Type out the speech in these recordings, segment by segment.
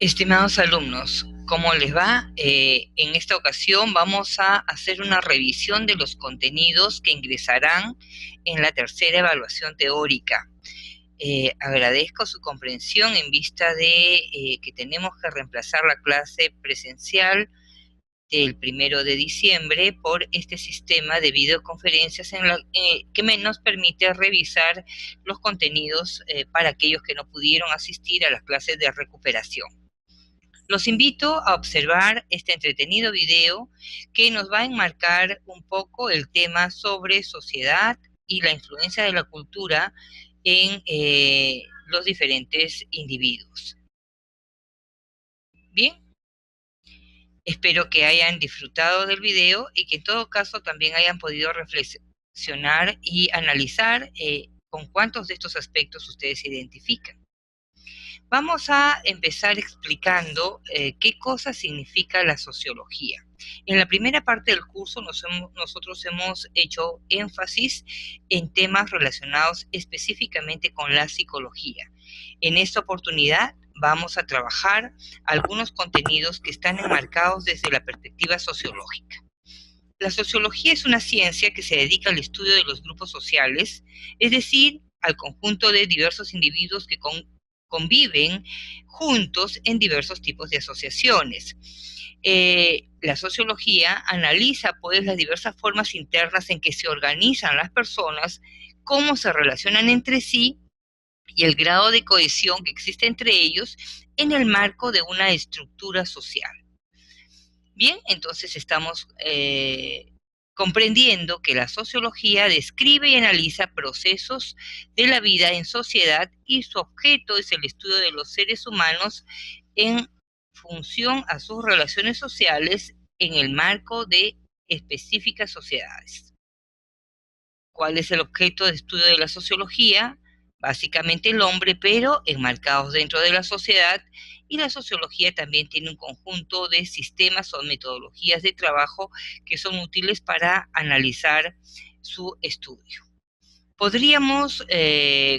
Estimados alumnos, ¿cómo les va? En esta ocasión vamos a hacer una revisión de los contenidos que ingresarán en la tercera evaluación teórica. Agradezco su comprensión en vista de que tenemos que reemplazar la clase presencial del 1 de diciembre por este sistema de videoconferencias que nos permite revisar los contenidos para aquellos que no pudieron asistir a las clases de recuperación. Los invito a observar este entretenido video que nos va a enmarcar un poco el tema sobre sociedad y la influencia de la cultura en los diferentes individuos. Bien, espero que hayan disfrutado del video y que en todo caso también hayan podido reflexionar y analizar con cuántos de estos aspectos ustedes se identifican. Vamos a empezar explicando qué cosa significa la sociología. En la primera parte del curso nosotros hemos hecho énfasis en temas relacionados específicamente con la psicología. En esta oportunidad vamos a trabajar algunos contenidos que están enmarcados desde la perspectiva sociológica. La sociología es una ciencia que se dedica al estudio de los grupos sociales, es decir, al conjunto de diversos individuos que conviven juntos en diversos tipos de asociaciones. La sociología analiza pues las diversas formas internas en que se organizan las personas, cómo se relacionan entre sí y el grado de cohesión que existe entre ellos en el marco de una estructura social. Bien, entonces estamos comprendiendo que la sociología describe y analiza procesos de la vida en sociedad y su objeto es el estudio de los seres humanos en función a sus relaciones sociales en el marco de específicas sociedades. ¿Cuál es el objeto de estudio de la sociología? Básicamente el hombre, pero enmarcados dentro de la sociedad, y la sociología también tiene un conjunto de sistemas o metodologías de trabajo que son útiles para analizar su estudio. Podríamos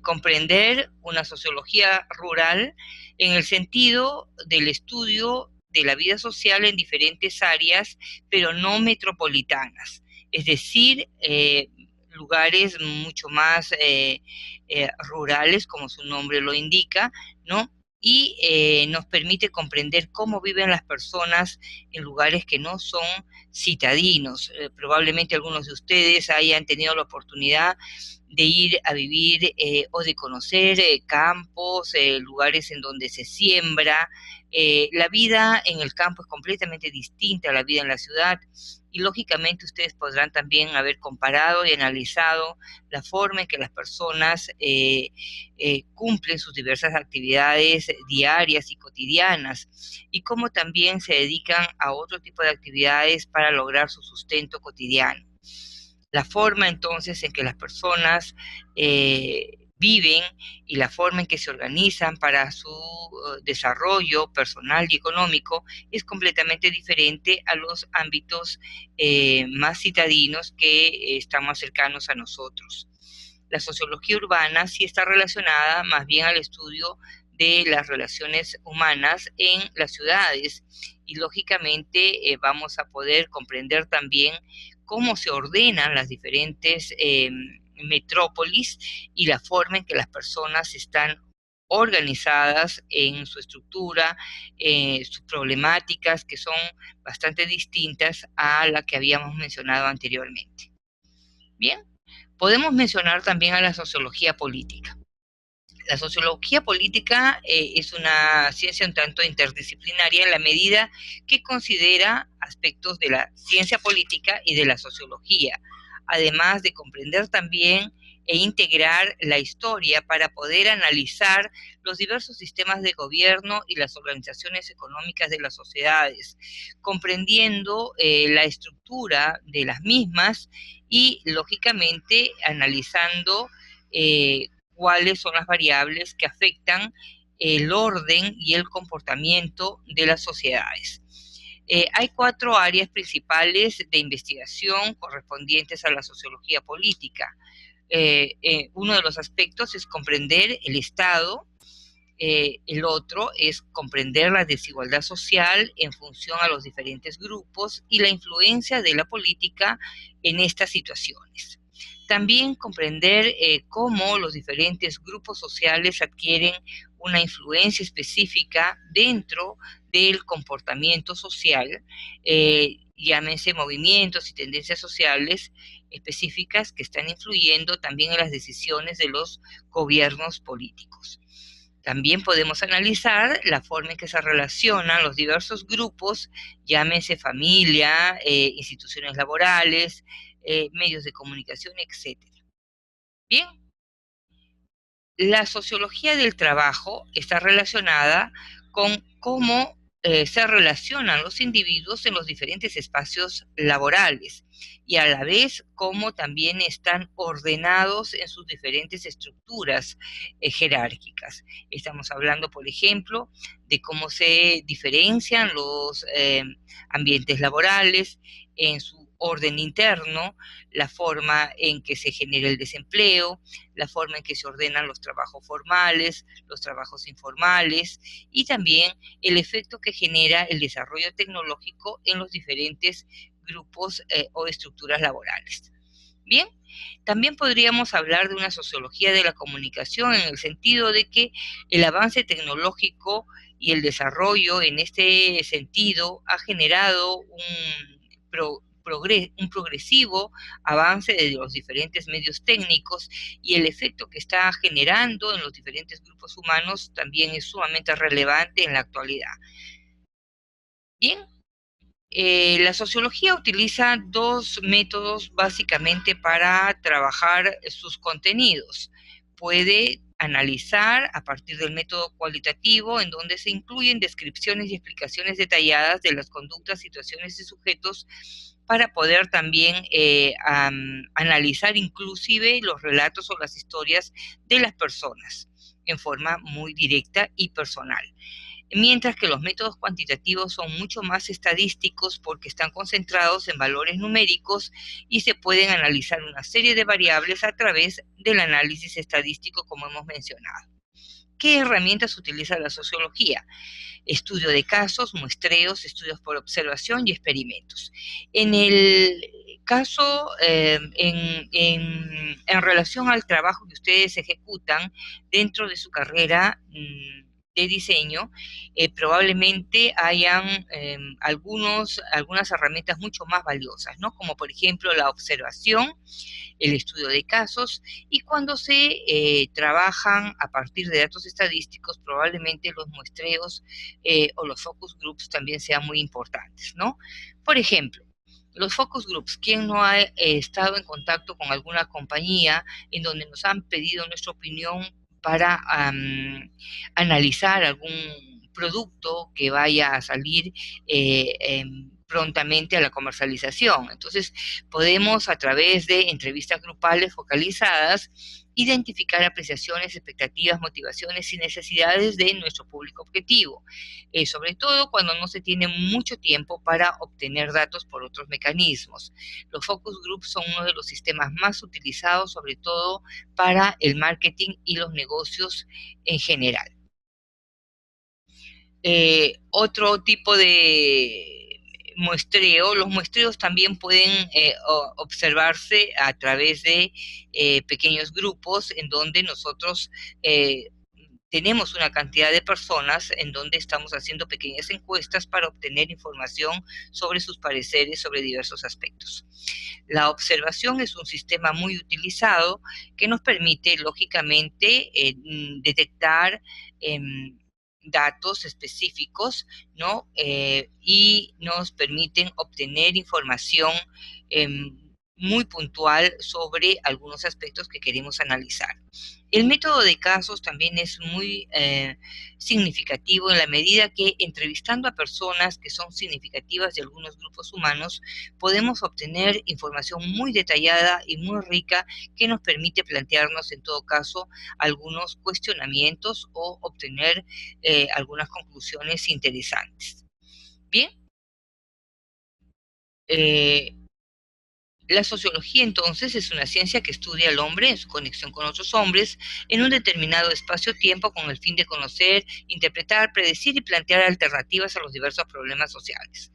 comprender una sociología rural en el sentido del estudio de la vida social en diferentes áreas, pero no metropolitanas, es decir, lugares mucho más rurales, como su nombre lo indica, ¿no? Y nos permite comprender cómo viven las personas en lugares que no son citadinos. Probablemente algunos de ustedes hayan tenido la oportunidad de ir a vivir o de conocer campos, lugares en donde se siembra. La vida en el campo es completamente distinta a la vida en la ciudad y lógicamente ustedes podrán también haber comparado y analizado la forma en que las personas cumplen sus diversas actividades diarias y cotidianas y cómo también se dedican a otro tipo de actividades para lograr su sustento cotidiano. La forma entonces en que las personas viven y la forma en que se organizan para su desarrollo personal y económico es completamente diferente a los ámbitos más citadinos que están más cercanos a nosotros. La sociología urbana sí está relacionada más bien al estudio de las relaciones humanas en las ciudades y lógicamente vamos a poder comprender también cómo se ordenan las diferentes metrópolis y la forma en que las personas están organizadas en su estructura, sus problemáticas que son bastante distintas a la que habíamos mencionado anteriormente. Bien, podemos mencionar también a la sociología política. La sociología política es una ciencia un tanto interdisciplinaria en la medida que considera aspectos de la ciencia política y de la sociología, además de comprender también e integrar la historia para poder analizar los diversos sistemas de gobierno y las organizaciones económicas de las sociedades, comprendiendo la estructura de las mismas y, lógicamente, analizando cuáles son las variables que afectan el orden y el comportamiento de las sociedades. Hay 4 áreas principales de investigación correspondientes a la sociología política. Uno de los aspectos es comprender el Estado, El otro es comprender la desigualdad social en función a los diferentes grupos y la influencia de la política en estas situaciones. También comprender cómo los diferentes grupos sociales adquieren una influencia específica dentro del comportamiento social, llámense movimientos y tendencias sociales específicas que están influyendo también en las decisiones de los gobiernos políticos. También podemos analizar la forma en que se relacionan los diversos grupos, llámese familia, instituciones laborales, medios de comunicación, etcétera. Bien, la sociología del trabajo está relacionada con cómo se relacionan los individuos en los diferentes espacios laborales y a la vez cómo también están ordenados en sus diferentes estructuras jerárquicas. Estamos hablando, por ejemplo, de cómo se diferencian los ambientes laborales en su orden interno, la forma en que se genera el desempleo, la forma en que se ordenan los trabajos formales, los trabajos informales y también el efecto que genera el desarrollo tecnológico en los diferentes grupos o estructuras laborales. Bien, también podríamos hablar de una sociología de la comunicación en el sentido de que el avance tecnológico y el desarrollo en este sentido ha generado un progresivo avance de los diferentes medios técnicos y el efecto que está generando en los diferentes grupos humanos también es sumamente relevante en la actualidad. Bien, la sociología utiliza dos métodos básicamente para trabajar sus contenidos. Puede analizar a partir del método cualitativo, en donde se incluyen descripciones y explicaciones detalladas de las conductas, situaciones y sujetos, para poder también analizar inclusive los relatos o las historias de las personas en forma muy directa y personal. Mientras que los métodos cuantitativos son mucho más estadísticos porque están concentrados en valores numéricos y se pueden analizar una serie de variables a través del análisis estadístico, como hemos mencionado. ¿Qué herramientas utiliza la sociología? Estudio de casos, muestreos, estudios por observación y experimentos. En el caso, en relación al trabajo que ustedes ejecutan dentro de su carrera de diseño, probablemente hayan algunas herramientas mucho más valiosas, ¿no? Como por ejemplo la observación, el estudio de casos, y cuando se trabajan a partir de datos estadísticos, probablemente los muestreos o los focus groups también sean muy importantes, ¿no? Por ejemplo, los focus groups, ¿quién no ha estado en contacto con alguna compañía en donde nos han pedido nuestra opinión para analizar algún producto que vaya a salir prontamente a la comercialización? Entonces, podemos a través de entrevistas grupales focalizadas identificar apreciaciones, expectativas, motivaciones y necesidades de nuestro público objetivo, sobre todo cuando no se tiene mucho tiempo para obtener datos por otros mecanismos. Los focus groups son uno de los sistemas más utilizados, sobre todo para el marketing y los negocios en general. Otro tipo de muestreo, los muestreos también pueden observarse a través de pequeños grupos en donde nosotros tenemos una cantidad de personas en donde estamos haciendo pequeñas encuestas para obtener información sobre sus pareceres sobre diversos aspectos. La observación es un sistema muy utilizado que nos permite, lógicamente, detectar datos específicos, ¿no? Y nos permiten obtener información muy puntual sobre algunos aspectos que queremos analizar. El método de casos también es muy significativo en la medida que entrevistando a personas que son significativas de algunos grupos humanos, podemos obtener información muy detallada y muy rica que nos permite plantearnos en todo caso algunos cuestionamientos o obtener algunas conclusiones interesantes. Bien, eh, La sociología, entonces, es una ciencia que estudia al hombre en su conexión con otros hombres en un determinado espacio-tiempo con el fin de conocer, interpretar, predecir y plantear alternativas a los diversos problemas sociales.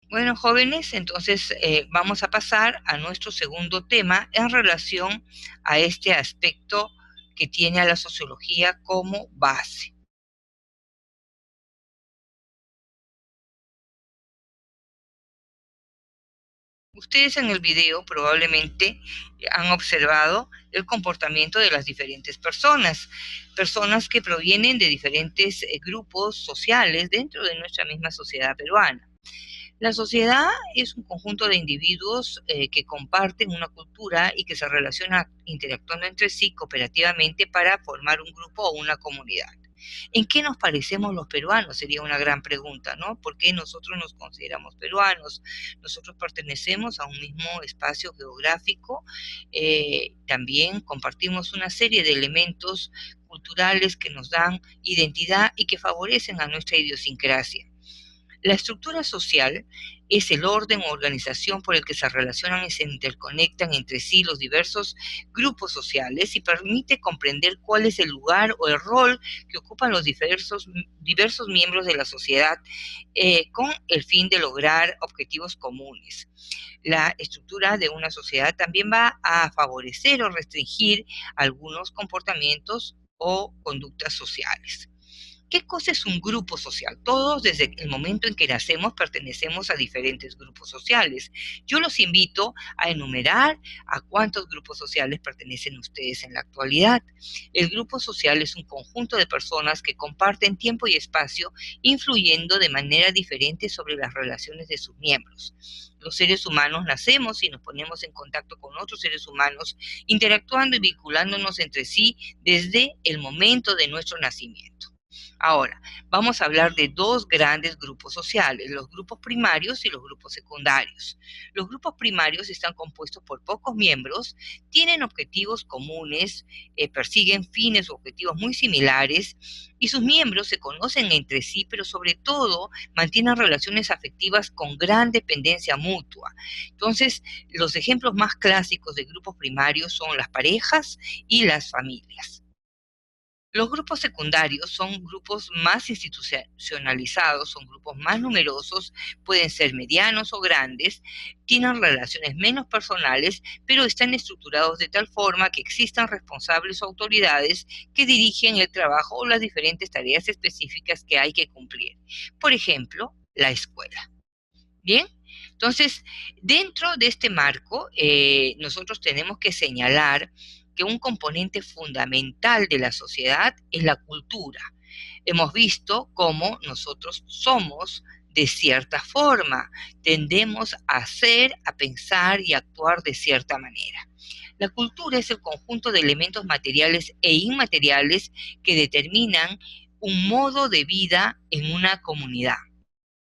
Bueno, jóvenes, entonces vamos a pasar a nuestro segundo tema en relación a este aspecto que tiene a la sociología como base. Ustedes en el video probablemente han observado el comportamiento de las diferentes personas, personas que provienen de diferentes grupos sociales dentro de nuestra misma sociedad peruana. La sociedad es un conjunto de individuos que comparten una cultura y que se relacionan interactuando entre sí cooperativamente para formar un grupo o una comunidad. ¿En qué nos parecemos los peruanos? Sería una gran pregunta, ¿no? ¿Por qué nosotros nos consideramos peruanos? Nosotros pertenecemos a un mismo espacio geográfico, también compartimos una serie de elementos culturales que nos dan identidad y que favorecen a nuestra idiosincrasia. La estructura social es el orden o organización por el que se relacionan y se interconectan entre sí los diversos grupos sociales y permite comprender cuál es el lugar o el rol que ocupan los diversos miembros de la sociedad con el fin de lograr objetivos comunes. La estructura de una sociedad también va a favorecer o restringir algunos comportamientos o conductas sociales. ¿Qué cosa es un grupo social? Todos desde el momento en que nacemos pertenecemos a diferentes grupos sociales. Yo los invito a enumerar a cuántos grupos sociales pertenecen ustedes en la actualidad. El grupo social es un conjunto de personas que comparten tiempo y espacio, influyendo de manera diferente sobre las relaciones de sus miembros. Los seres humanos nacemos y nos ponemos en contacto con otros seres humanos, interactuando y vinculándonos entre sí desde el momento de nuestro nacimiento. Ahora, vamos a hablar de dos grandes grupos sociales, los grupos primarios y los grupos secundarios. Los grupos primarios están compuestos por pocos miembros, tienen objetivos comunes, persiguen fines o objetivos muy similares y sus miembros se conocen entre sí, pero sobre todo mantienen relaciones afectivas con gran dependencia mutua. Entonces, los ejemplos más clásicos de grupos primarios son las parejas y las familias. Los grupos secundarios son grupos más institucionalizados, son grupos más numerosos, pueden ser medianos o grandes, tienen relaciones menos personales, pero están estructurados de tal forma que existan responsables o autoridades que dirigen el trabajo o las diferentes tareas específicas que hay que cumplir. Por ejemplo, la escuela. Bien, entonces, dentro de este marco, nosotros tenemos que señalar que un componente fundamental de la sociedad es la cultura. Hemos visto cómo nosotros somos de cierta forma, tendemos a ser, a pensar y a actuar de cierta manera. La cultura es el conjunto de elementos materiales e inmateriales que determinan un modo de vida en una comunidad.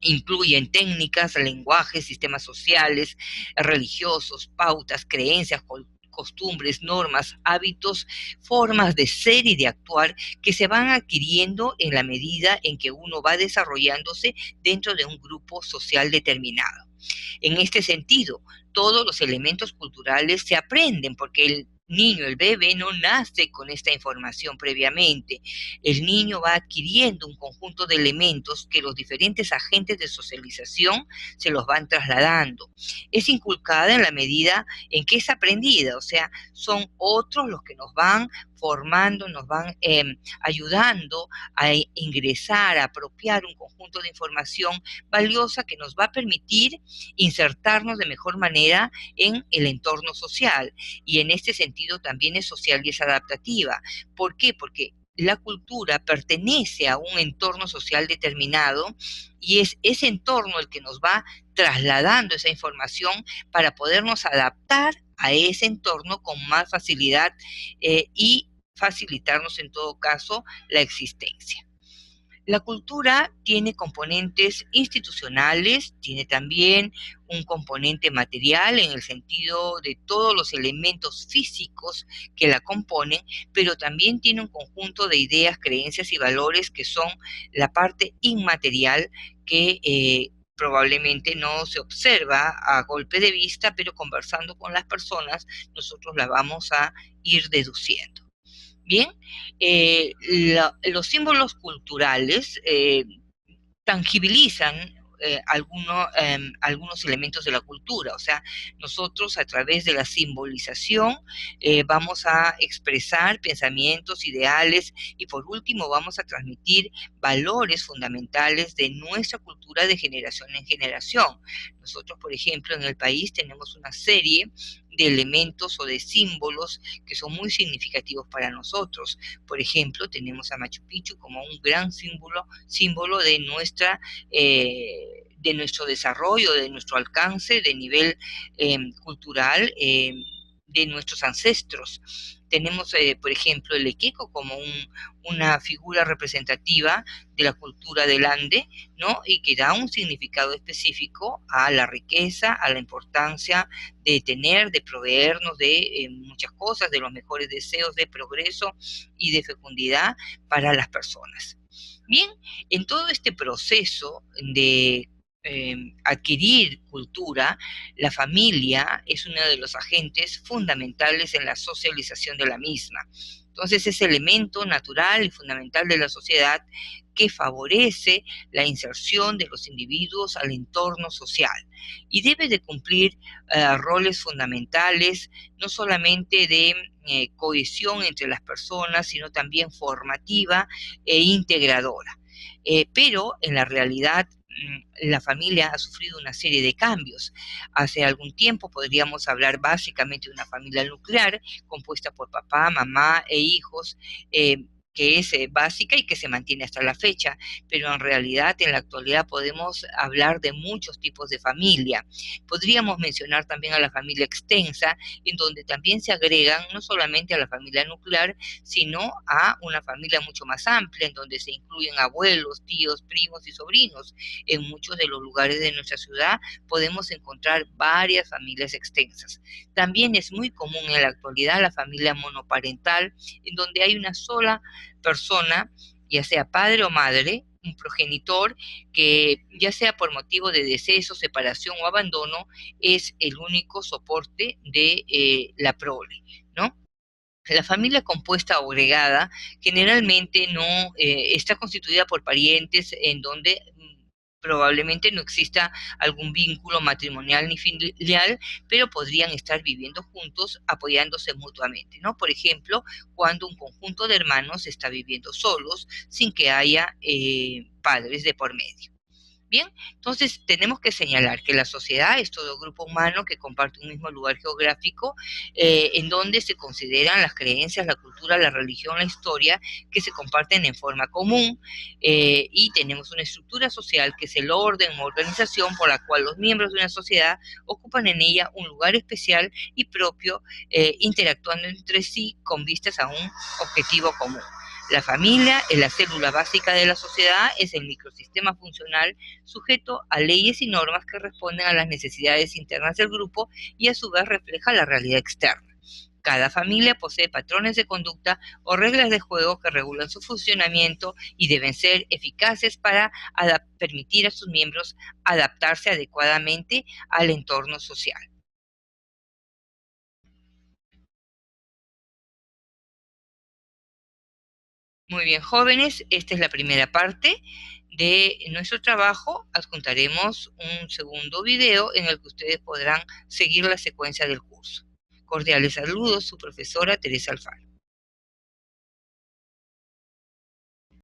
Incluyen técnicas, lenguajes, sistemas sociales, religiosos, pautas, creencias, costumbres, normas, hábitos, formas de ser y de actuar que se van adquiriendo en la medida en que uno va desarrollándose dentro de un grupo social determinado. En este sentido, todos los elementos culturales se aprenden porque el niño, el bebé, no nace con esta información previamente. El niño va adquiriendo un conjunto de elementos que los diferentes agentes de socialización se los van trasladando. Es inculcada en la medida en que es aprendida, o sea, son otros los que nos van formando, nos van ayudando a ingresar, a apropiar un conjunto de información valiosa que nos va a permitir insertarnos de mejor manera en el entorno social. Y en este sentido también es social y es adaptativa. ¿Por qué? Porque la cultura pertenece a un entorno social determinado y es ese entorno el que nos va trasladando esa información para podernos adaptar a ese entorno con más facilidad y facilitarnos en todo caso la existencia. La cultura tiene componentes institucionales, tiene también un componente material en el sentido de todos los elementos físicos que la componen, pero también tiene un conjunto de ideas, creencias y valores que son la parte inmaterial que probablemente no se observa a golpe de vista, pero conversando con las personas nosotros la vamos a ir deduciendo. Bien, los símbolos culturales tangibilizan algunos elementos de la cultura. O sea, nosotros a través de la simbolización vamos a expresar pensamientos, ideales y por último vamos a transmitir valores fundamentales de nuestra cultura de generación en generación. Nosotros, por ejemplo, en el país tenemos una serie de elementos o de símbolos que son muy significativos para nosotros. Por ejemplo, tenemos a Machu Picchu como un gran símbolo de nuestro desarrollo, de nuestro alcance, de nivel cultural, de nuestros ancestros. Tenemos, por ejemplo, el Equeco como una figura representativa de la cultura del Ande, ¿no? Y que da un significado específico a la riqueza, a la importancia de tener, de proveernos de muchas cosas, de los mejores deseos de progreso y de fecundidad para las personas. Bien, en todo este proceso de adquirir cultura, la familia es uno de los agentes fundamentales en la socialización de la misma. Entonces es elemento natural y fundamental de la sociedad que favorece la inserción de los individuos al entorno social y debe de cumplir roles fundamentales, no solamente de cohesión entre las personas, sino también formativa e integradora. Pero en la realidad la familia ha sufrido una serie de cambios. Hace algún tiempo podríamos hablar básicamente de una familia nuclear compuesta por papá, mamá e hijos, que es básica y que se mantiene hasta la fecha, pero en realidad en la actualidad podemos hablar de muchos tipos de familia. Podríamos mencionar también a la familia extensa, en donde también se agregan no solamente a la familia nuclear, sino a una familia mucho más amplia, en donde se incluyen abuelos, tíos, primos y sobrinos. En muchos de los lugares de nuestra ciudad podemos encontrar varias familias extensas. También es muy común en la actualidad la familia monoparental, en donde hay una sola persona, ya sea padre o madre, un progenitor que ya sea por motivo de deceso, separación o abandono, es el único soporte de la prole, ¿no? La familia compuesta o agregada generalmente no está constituida por parientes en donde probablemente no exista algún vínculo matrimonial ni filial, pero podrían estar viviendo juntos apoyándose mutuamente, ¿no? Por ejemplo, cuando un conjunto de hermanos está viviendo solos sin que haya padres de por medio. Bien, entonces tenemos que señalar que la sociedad es todo grupo humano que comparte un mismo lugar geográfico, en donde se consideran las creencias, la cultura, la religión, la historia, que se comparten en forma común, y tenemos una estructura social que es el orden o organización por la cual los miembros de una sociedad ocupan en ella un lugar especial y propio, interactuando entre sí con vistas a un objetivo común. La familia es la célula básica de la sociedad, es el microsistema funcional sujeto a leyes y normas que responden a las necesidades internas del grupo y a su vez refleja la realidad externa. Cada familia posee patrones de conducta o reglas de juego que regulan su funcionamiento y deben ser eficaces para permitir a sus miembros adaptarse adecuadamente al entorno social. Muy bien, jóvenes, esta es la primera parte de nuestro trabajo. Adjuntaremos un segundo video en el que ustedes podrán seguir la secuencia del curso. Cordiales saludos, su profesora Teresa Alfaro.